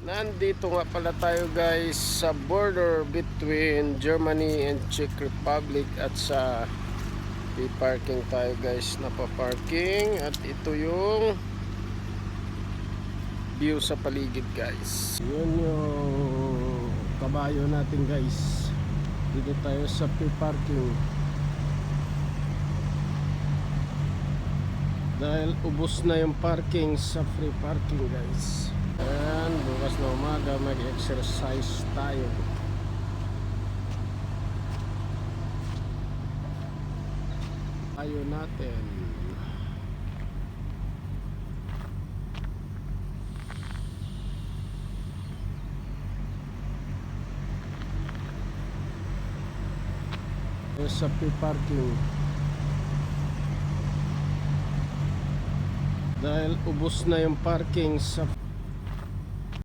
Nandito nga pala tayo guys sa border between Germany and Czech Republic at sa parking tayo guys, napaparking at ito yung view sa paligid guys. Yun yung kabayo natin guys. Dito tayo sa parking dahil ubos na yung parking sa free parking guys. And bukas na umaga mag-exercise tayo. Tayo natin. Sa parking dahil ubos na yung parking sa